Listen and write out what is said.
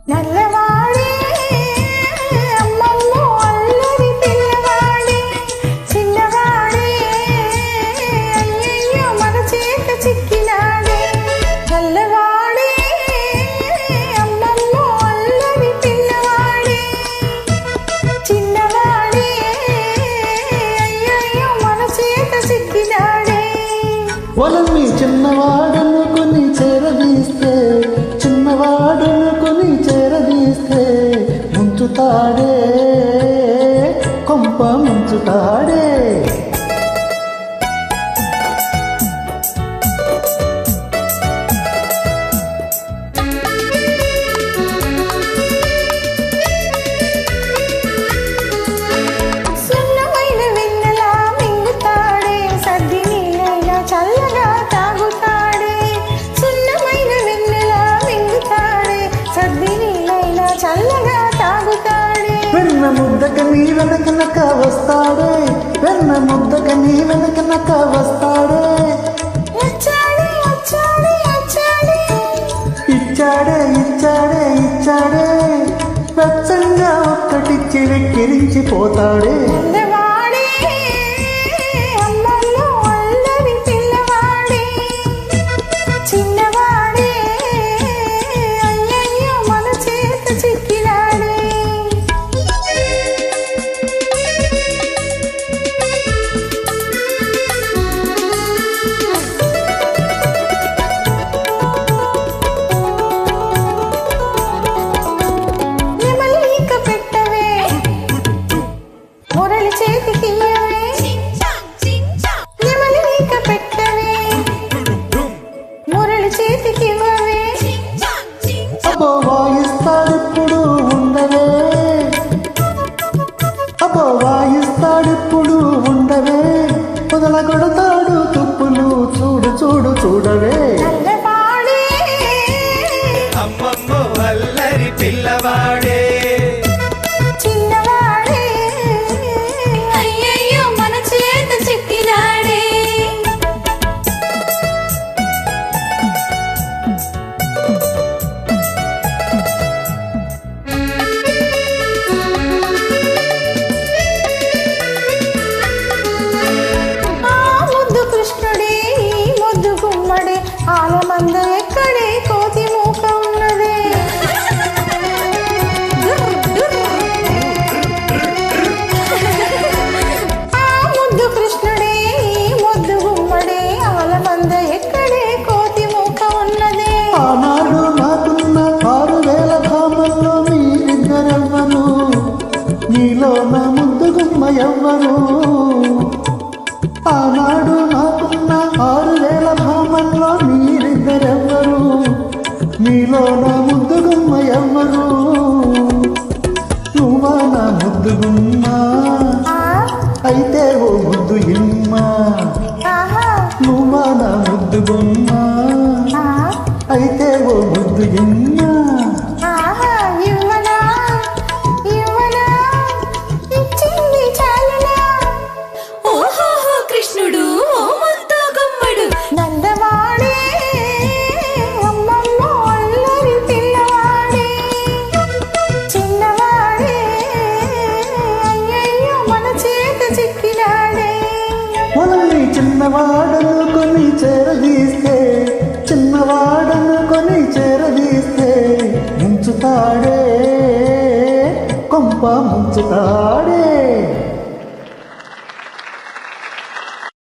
నల్లవాడే అమ్మమ్మో అల్లరి పిల్లవాడే చిన్నవాడే అయ్యయ్యో మన చేత చిక్కినాడే నల్లవాడే అమ్మమ్మో అల్లరి పిల్లవాడే చిన్నవాడే అయ్యయ్యో మన చేత చిక్కినాడే వలని చిన్నవాడను కొని చేరదీస్తే చిన్నవాడను కొని చేరదీస్తే ముంచుతాడే కొంప ముంచుతాడే సున్నమైన వెన్నెలా మింగుతాడే సద్ది నీళ్ళైనా చల్లగా తాగుతాడే సున్నమైన వెన్నెలా మింగుతాడే సద్ది నీళ్ళైనా చల్లగా తాగుతాడే వెన్న ముద్దక నీ వెనకనక వస్తాడే వెన్న ముద్దక నీ వెనకనక వస్తాడే వచ్చాడే వచ్చాడే వచ్చాడే ఇచ్చాడే ఇచ్చాడే ఇచ్చాడే వెచ్చంగా ఒక్కటిచ్చి వెక్కిరించిపోతాడే నల్లవాడే అమ్మమ్మో అల్లరి పిల్లవాడే చిన్నవాడే అయ్యయ్యో మన చేత చిక్కినాడే నెమలిక పెట్టవే మురళి చేతికియ్యవే నెమలిక పెట్టవే మురళి చేతికివ్వవే అబ్బో వాయిస్తాడిప్పుడు ఉండవే అబ్బో వాయిస్తాడిప్పుడు ఉండవే మొదల కొడతాడు తుప్పులు చూడు చూడు చూడవే నల్లవాడే అమ్మమ్మో అల్లరి పిల్లవాడే చిన్నవాడే అయ్యయ్యో మన చేత చిక్కినాడే ఆ ముద్దు కృష్ణుడే ఈ ముద్దు గుమ్మడే ఆలమంద ఎక్కడే కోతి మూక ఉన్నదే ఆ ముద్దు కృష్ణుడే ఈ ముద్దు గుమ్మడే ఆలమంద ఎక్కడే కోతి మూక ఉన్నదే ఆనాడు నాకున్న 6000 భామల్లో మీరిద్దరెవ్వరు నీలో నా ముద్దు గుమ్మ ఎవ్వరు ఆనాడు నాకున్న 6000 భామల్లో మీరిద్దరెవ్వరు నీలో నా ముద్దు గుమ్మ ఎవ్వరు నువ్వా నా ముద్దు గుమ్మ ఆ అయితే ఓ ముద్దు ఇమ్మ ఆహా నువ్వా నా ముద్దు గుమ్మ ఆ అయితే ఓ ముద్దు ఇమ్మ ఆహా ఇవ్వనా ఇవ్వనా ఇచ్చింది చాలునా ఓహోహో కృష్ణుడు ఓ ముద్దు గుమ్మడు నందవాడే అమ్మమ్మో అల్లరి పిల్లవాడే చిన్నవాడే అయ్యయ్యో మన చేత చిక్కినాడే మనల్ని చిన్నవాడను కొని చేరదీస్తే చిన్నవాడను కొని చేరదీస్తే ముంచుతాడే కొంప ముంచుతాడే